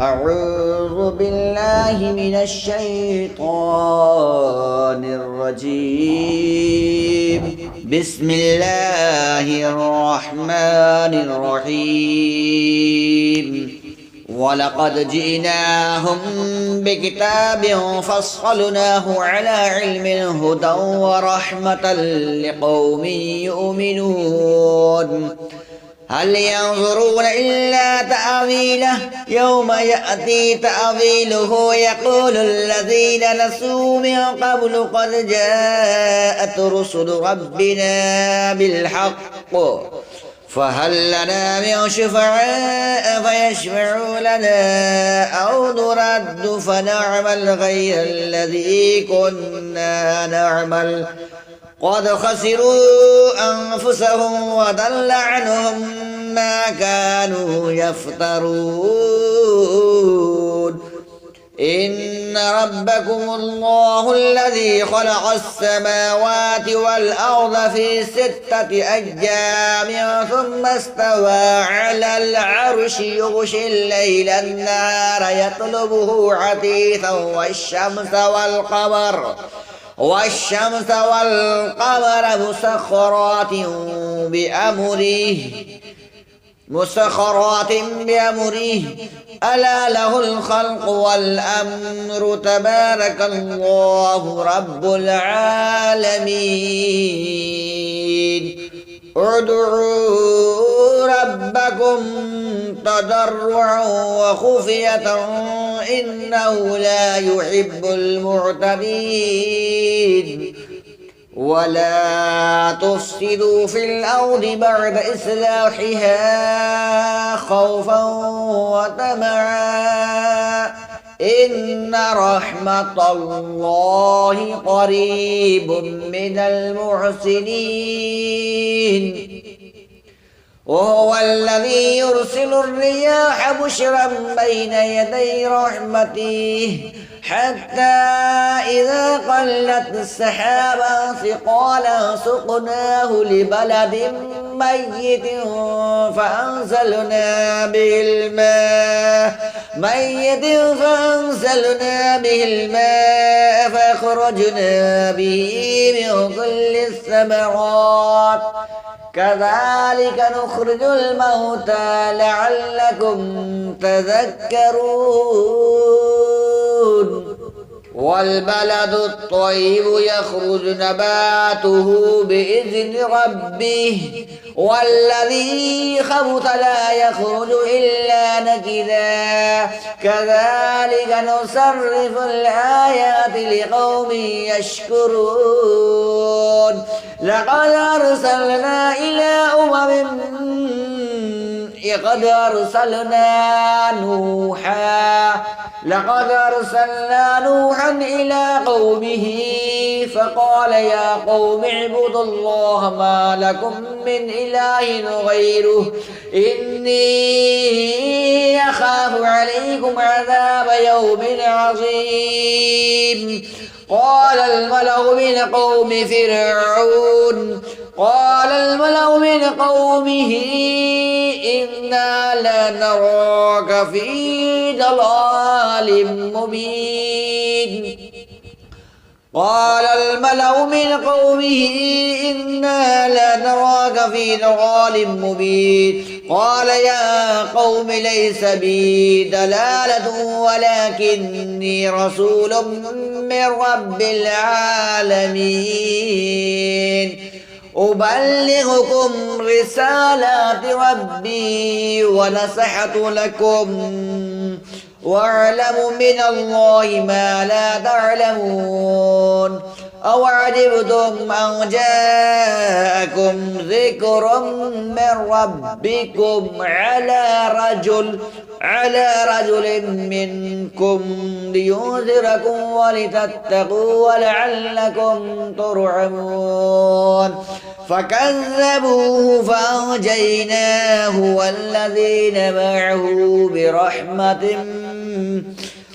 أعوذ بالله من الشيطان الرجيم بسم الله الرحمن الرحيم ولقد جئناهم بكتاب فصلناه على علم هدى ورحمة لقوم يؤمنون هل ينظرون إلا تأويله يوم يأتي تأويله يقول الذين نسوا من قبل قد جاءت رسل ربنا بالحق فهل لنا من شفعاء فيشفعوا لنا أو نرد فنعمل غير الذي كنا نعمل قد خسروا أنفسهم وضل عنهم ما كانوا يفترون إن ربكم الله الذي خلق السماوات والأرض في 6 أيام ثم استوى على العرش يغشي الليل النهار يطلبه عتيثا والشمس والقمر مسخرات بأمره ألا له الخلق والأمر تبارك الله رب العالمين ادعوا ربكم تضرعا وخفية إنه لا يحب المعتدين ولا تفسدوا في الأرض بعد إصلاحها خوفا وطمعا إن رحمة الله قريب من المحسنين وهو الذي يرسل الرياح بشرا بين يدي رحمته حتى إذا قلت السحابا ثقالا سقناه لبلد ميت فأنزلنا به الماء فأخرجنا به من كل الثمرات كذلك نخرج الموتى لعلكم تذكرون والبلد الطيب يخرج نباته بإذن ربه والذي خبث لا يخرج إلا نكدا كذلك نصرف الآيات لقوم يشكرون لقد أرسلنا نوحا إلى قومه فقال يا قوم اعبدوا الله ما لكم من إله غيره إني أخاف عليكم عذاب يوم عظيم قال الملأ من قومه إنا لنراك في ضلال مبين قال يا قوم ليس بي دلالة ولكني رسول من رب العالمين أبلغكم رسالات ربي ونصحت لكم واعلموا من الله ما لا تعلمون أوعجبتم أن جاءكم ذكر من ربكم على رجل منكم لينذركم ولتتقوا ولعلكم ترحمون فكذبوه فأنجيناه والذين معه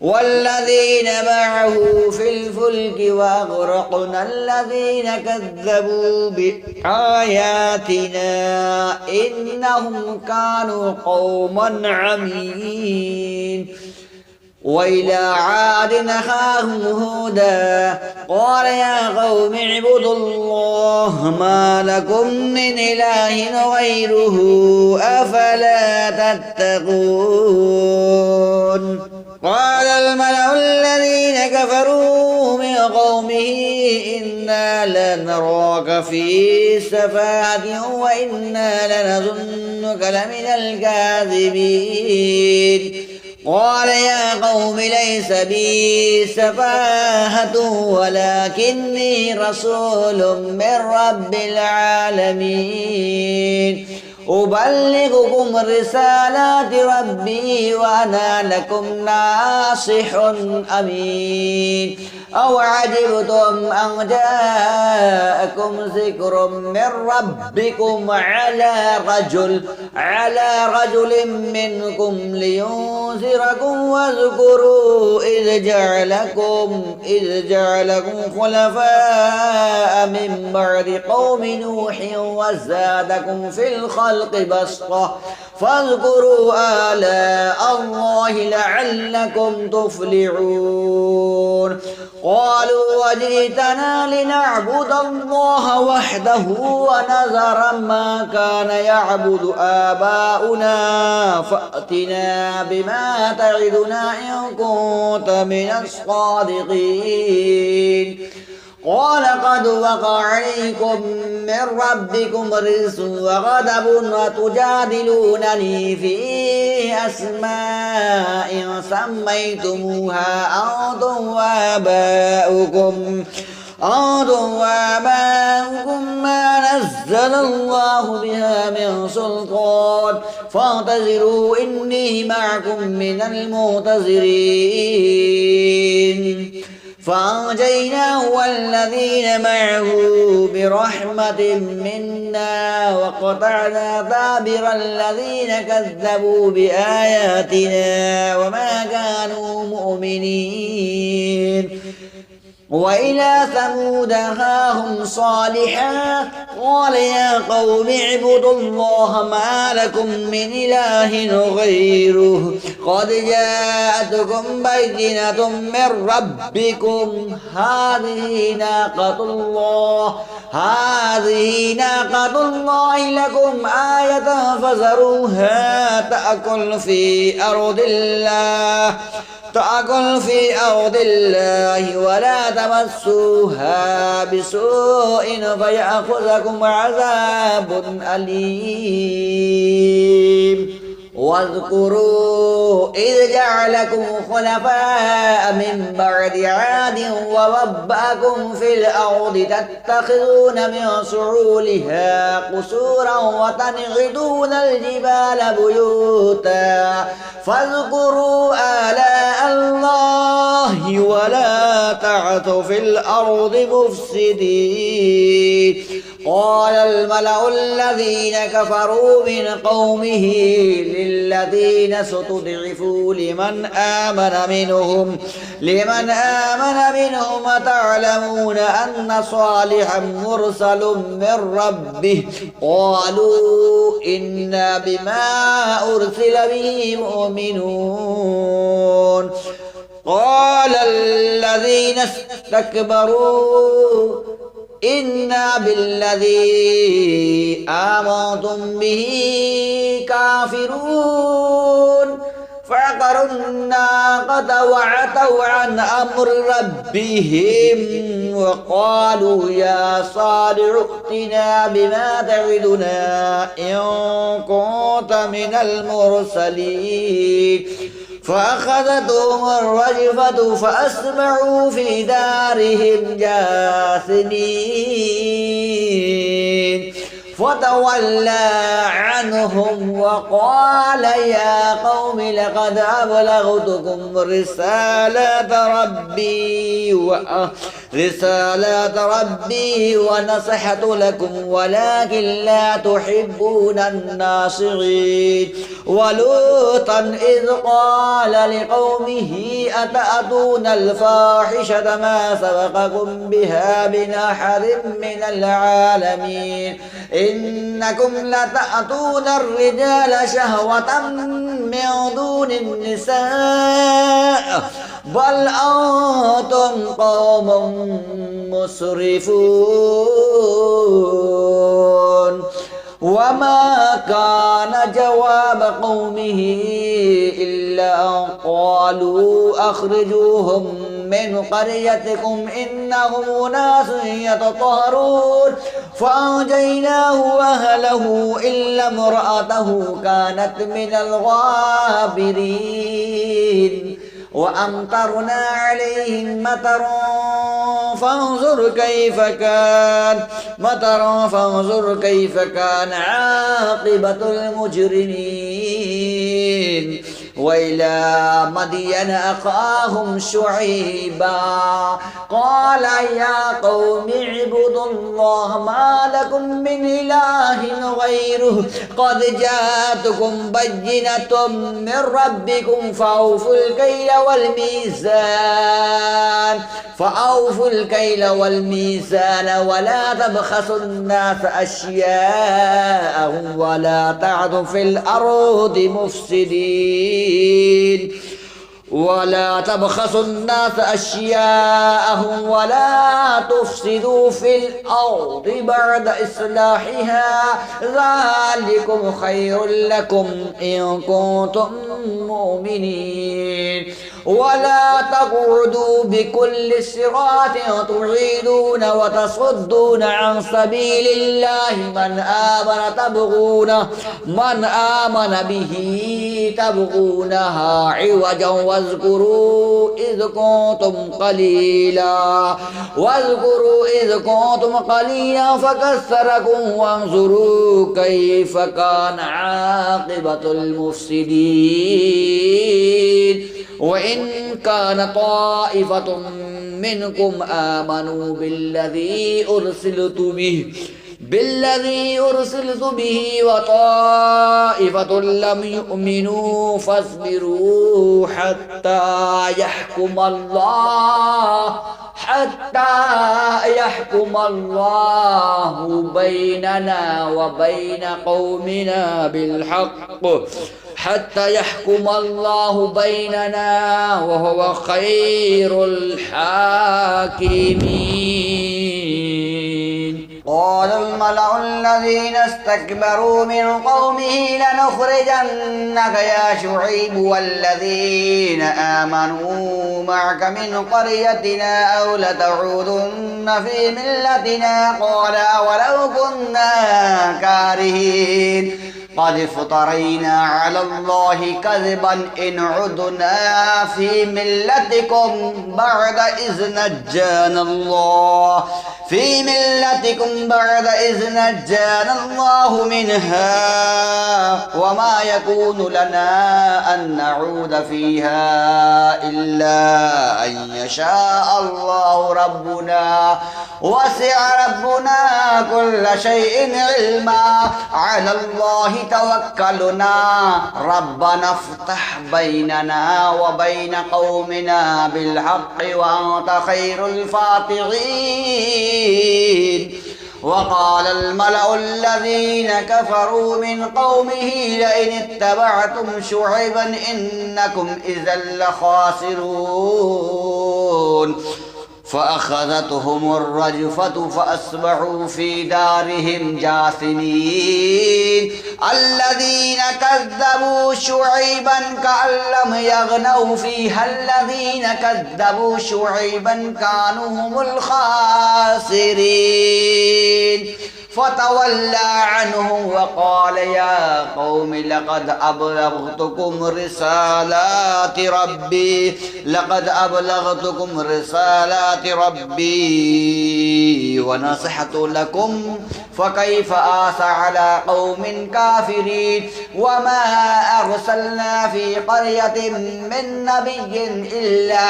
والذين معه في الفلك وأغرقنا الذين كذبوا بآياتنا إنهم كانوا قوما عمين وإلى عاد أخاهم هودا قال يا قوم اعبدوا الله ما لكم من إله غيره أفلا تتقون قال الملأ الذين كفروا من قومه إنا لنراك في سفاهة وإنا لنظنك لمن الكاذبين قال يا قوم ليس بي سفاهة ولكني رسول من رب العالمين أبلغكم رسالات ربي وأنا لكم ناصح أمين أو عجبتم أن جاءكم ذكر من ربكم على رجل منكم لينذركم واذكروا إذ جعلكم خلفاء من بعد قوم نوح وزادكم في الخلق بسطة فاذكروا آلاء الله لعلكم تفلحون قالوا وجئتنا لنعبد الله وحده ونذر ما كان يعبد آباؤنا فأتنا بما تعدنا إن كنت من الصادقين قال قد وقع عليكم من ربكم رجس وغضب وتجادلونني في أسماء سميتموها أنتم وآباؤكم ما نزل الله بها من سلطان فانتظروا إني معكم من المنتظرين فأنجيناه والذين معه برحمة منا وقطعنا دابر الذين كذبوا بآياتنا وما كانوا مؤمنين وإلى ثمود أخاهم صالحا قال يا قوم اعبدوا الله ما لكم من إله غيره قد جاءتكم بينة من ربكم هذه ناقة الله لكم آية فذروها تأكل في أرض الله ولا تمسوها بسوء فيأخذكم عذاب أليم واذكروا إذ جعلكم خلفاء من بعد عاد ووبأكم في الأرض تتخذون من سعولها قصورا وتنحتون الجبال بيوتا فاذكروا آلاء الله ولا تعثوا في الأرض مفسدين قال الملأ الذين كفروا من قومه للذين استضعفوا لمن آمن منهم أتعلمون أن صالحا مرسل من ربه قالوا إنا بما أرسل به مؤمنون قال الذين استكبروا إنا بالذي آمنتم به كافرون فعقروا الناقة وعتوا عن أمر ربهم وقالوا يا صالح ائتنا بما تعدنا إن كنت من المرسلين فأخذتهم الرجفة فأصبحوا في دارهم جاثمين فتولى عنهم وقال يا قوم لقد أبلغتكم رسالات ربي ونصحت لكم ولكن لا تحبون الناصحين ولوطا إذ قال لقومه أتأتون الفاحشة ما سبقكم بها من أحد من العالمين إنكم لتأتون الرجال شهوة من دون النساء بل أنتم قوم مسرفون وما كان جواب قومه إلا أن قالوا أخرجوهم من قريتكم إنهم أناس يتطهرون فأنجيناه وأهله إلا امرأته كانت من الغابرين وأمطرنا عليهم فانظر كيف كان عاقبة المجرمين وإلى مدين أخاهم شعيبا قال يا قوم اعبدوا الله ما لكم من إله غيره قد جاءتكم بينة من ربكم فأوفوا الكيل والميزان ولا تبخسوا الناس أشياءهم ولا تعثوا في الأرض مفسدين ولا تبخسوا الناس أشياءهم ولا تفسدوا في الأرض بعد إصلاحها ذلكم خير لكم إن كنتم مؤمنين ولا تقعدوا بكل صراط تعيدون وتصدون عن سبيل الله من آمن به تبغونها عوجا واذكروا إذ كنتم قليلا فكثركم وانظروا كيف كان عاقبة المفسدين وإن كان طائفة منكم آمنوا بالذي أرسلت به وطائفة لم يؤمنوا فاصبروا حتى يحكم الله بيننا وبين قومنا بالحق وهو خير الحاكمين قال الملأ الذين استكبروا من قومه لنخرجنك يا شعيب والذين آمنوا معك من قريتنا أو لتعودن في ملتنا قال أولو كنا كارهين قد افترينا على الله كذبا إن عدنا في ملتكم بعد إذ نجانا الله منها وما يكون لنا أن نعود فيها إلا أن يشاء الله ربنا وسع ربنا كل شيء علما على الله توكلنا ربنا افتح بيننا وبين قومنا بالحق وأنت خير الفاتحين وقال الملأ الذين كفروا من قومه لئن اتبعتم شعيبا إنكم إذا لخاسرون فأخذتهم الرجفة فأصبحوا في دارهم جاثمين الذين كذبوا شعيبا كأن لم يغنوا فيها الذين كذبوا شعيبا كانوا هم الخاسرين فتولى عنهم وقال يا قوم لقد أبلغتكم رسالات ربي ونصحت لكم فكيف آسى على قوم كافرين وما أرسلنا في قرية من نبي إلا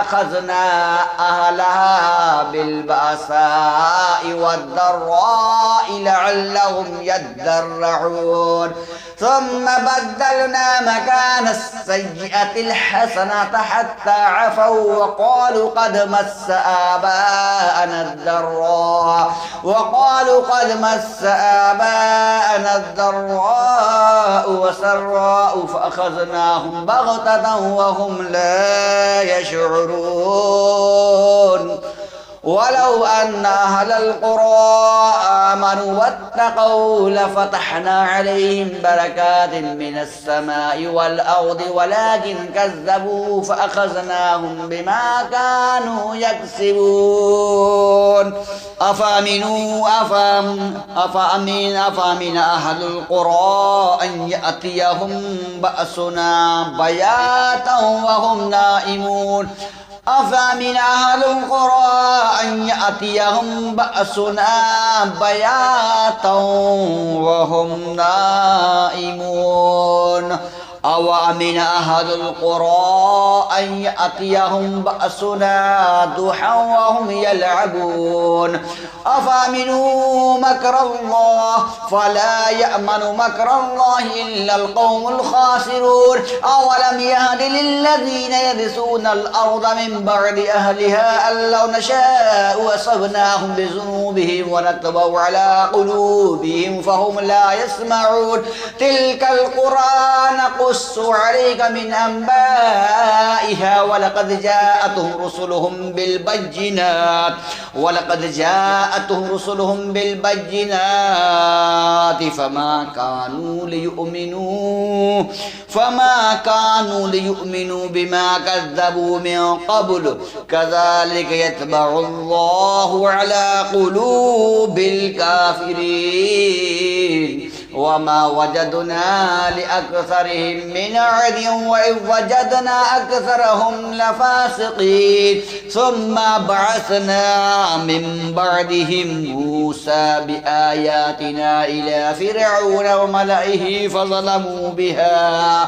أخذنا أهلها بالبأساء والضراء لعلهم يضرعون ثم بدلنا مكان السيئة الحسنة حتى عفوا وقالوا قد مس آباءنا الضراء وسراء فأخذناهم بغتة وهم لا يشعرون ولو أن أهل القرى آمنوا واتقوا لفتحنا عليهم بركات من السماء والأرض ولكن كذبوا فأخذناهم بما كانوا يكسبون أفأمن أهل القرى أن يأتيهم بأسنا بياتا وهم نائمون أفأمن أهل القرى أن يأتيهم بأسنا بياتا وهم نائمون أو أمن أهل القرى أن يأتيهم بأسنا ضحى وهم يلعبون أفأمنوا مكر الله فلا يأمن مكر الله إلا القوم الخاسرون أولم يهد للذين يرثون الأرض من بعد أهلها أن لو نشاء أصبناهم بذنوبهم ونطبع على قلوبهم فهم لا يسمعون تلك القرى نقص عليك من أنبائها ولقد جاءتهم رسلهم بالبينات فما كانوا ليؤمنوا بما كذبوا من قبل كذلك يتبع الله على قلوب الكافرين وما وجدنا لأكثرهم من عهد وإن وجدنا أكثرهم لفاسقين ثم بعثنا من بعدهم موسى بآياتنا إلى فرعون وملئه فظلموا بها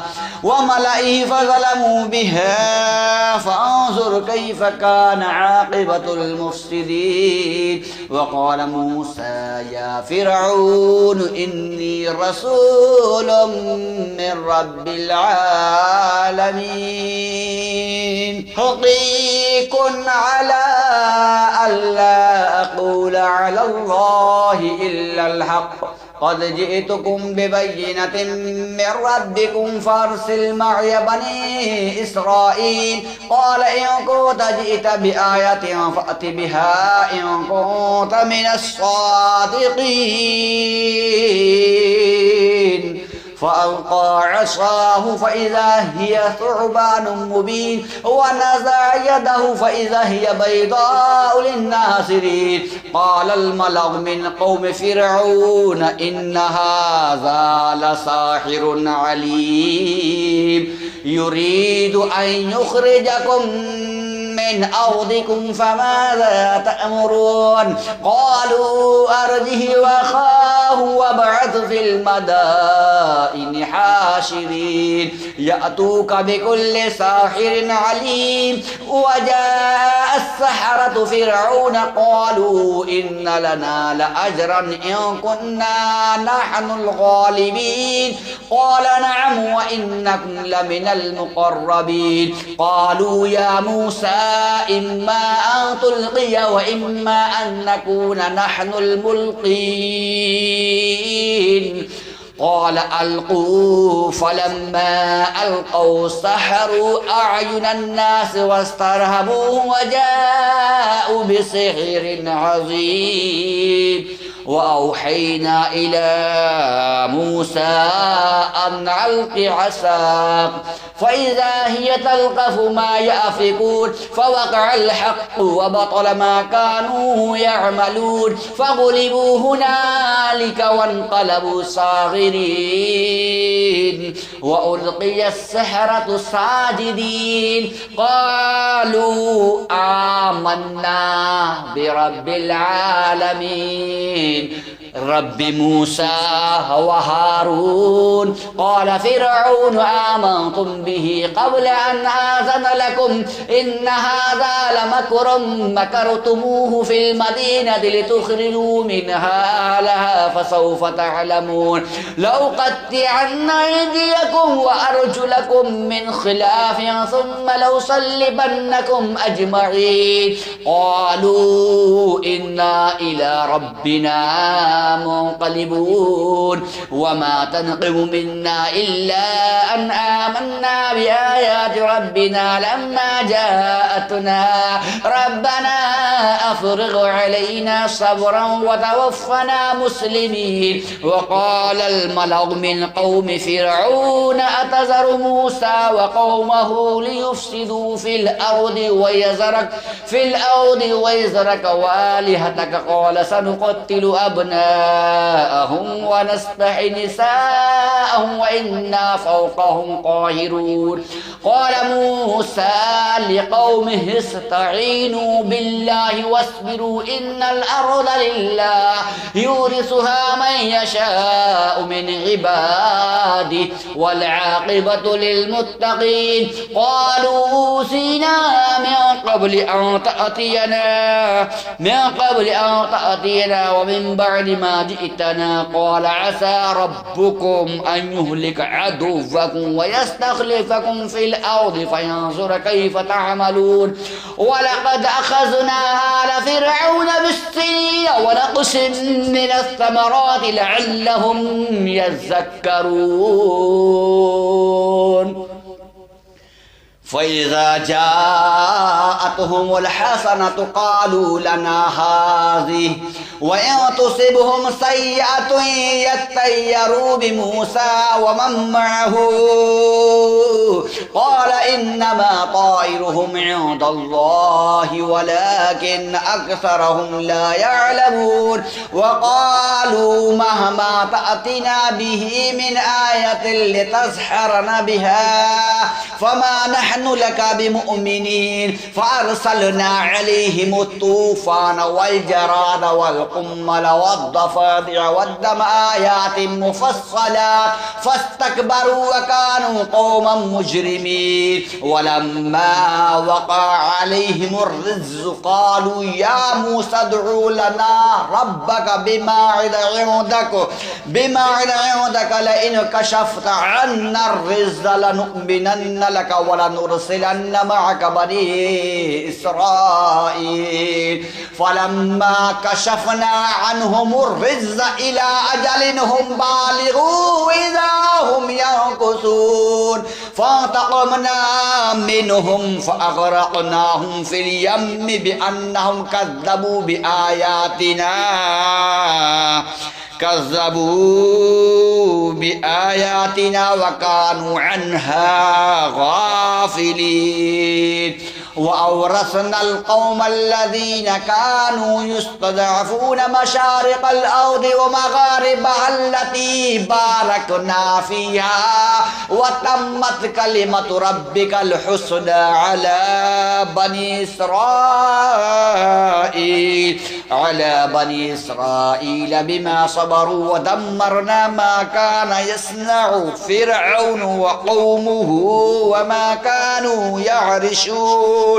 فانظر كيف كان عاقبة المفسدين وقال موسى يا فرعون إني رسول من رب العالمين حقيق على ألا أقول على الله إلا الحق قد جئتكم ببينة من ربكم فارسل معي بني إسرائيل قال إن كنت جئت بآية فأت بها إن كنت من الصادقين فألقى عصاه فإذا هي ثعبان مبين ونزع يده فإذا هي بيضاء للناظرين قال الملأ من قوم فرعون إن هذا لساحر عليم يريد أن يخرجكم من أرضكم فماذا تأمرون قالوا أرجه وأخاه وابعث في المدائن حاشرين يأتوك بكل ساحر عليم وجاء السحرة فرعون قالوا إن لنا لأجرا إن كنا نحن الغالبين قال نعم وإنكم لمن المقربين قالوا يا موسى إما أن تلقي وإما أن نكون نحن الملقين قال ألقوا فلما ألقوا سحروا أعين الناس واسترهبوهم وجاءوا بسحر عظيم وأوحينا إلى موسى أن ألق عصاك فإذا هي تلقف ما يأفكون فوقع الحق وبطل ما كانوا يعملون فغلبوا هنالك وانقلبوا صاغرين وألقي السحرة ساجدين قالوا آمنا برب العالمين رب موسى وهارون قال فرعون آمنتم به قبل أن آذن لكم إن هذا لمكر مكرتموه في المدينة لتخرجوا منها أهلها فسوف تعلمون لأقطعن أيديكم وأرجلكم من خلاف ثم لأصلبنكم أجمعين قالوا إنا إلى ربنا منقلبون وما تنقم منا إلا أن آمنا بآيات ربنا لما جاءتنا ربنا أفرغ علينا صبرا وتوفنا مسلمين وقال الملأ من قوم فرعون أتذر موسى وقومه ليفسدوا في الأرض ويذرك وآلهتك قال سنقتل أبناءهم ونستحيي نساءهم وإنا فوقهم قاهرون قال موسى لقومه استعينوا بالله واصبروا إن الأرض لله يورثها من يشاء من عباده والعاقبة للمتقين قالوا أوذينا من قبل أن تأتينا ومن بعد ما جئتنا قال عسى ربكم أن يهلك عدوكم ويستخلفكم في الأرض فينظر كيف تعملون ولقد أخذنا آل فرعون بالسنين ونقص من الثمرات لعلهم يذكرون فإذا جاءتهم الحسنة قالوا لنا هذه وإن تصبهم سيئة يطيروا بموسى ومن معه قال إنما طائرهم عند الله ولكن أكثرهم لا يعلمون وقالوا مهما تأتنا به من آية لتسحرنا بها فما نحن لك بمؤمنين فأرسلنا عليهم الطوفان والجراد والقمل والضفادع والدم آيات مفصلات فاستكبروا وكانوا قوما مجرمين ولما وقع عليهم الرجز قالوا يا موسى ادع لنا ربك بما عندك لئن كشفت عنا الرجز لنؤمنن لك ولنرسلن معك بني إسرائيل فلما كشفنا عنهم الرجز إلى أجل هم بالغوا إذا هم ينكثون فانتقمنا منهم فأغرقناهم في اليم بأنهم كذبوا بآياتنا وكانوا عنها غافلين وأورثنا القوم الذين كانوا يستضعفون مشارق الأرض ومغاربها التي باركنا فيها وتمت كلمة ربك الحسنى على بني إسرائيل بما صبروا ودمرنا ما كان يصنع فرعون وقومه وما كانوا يعرشون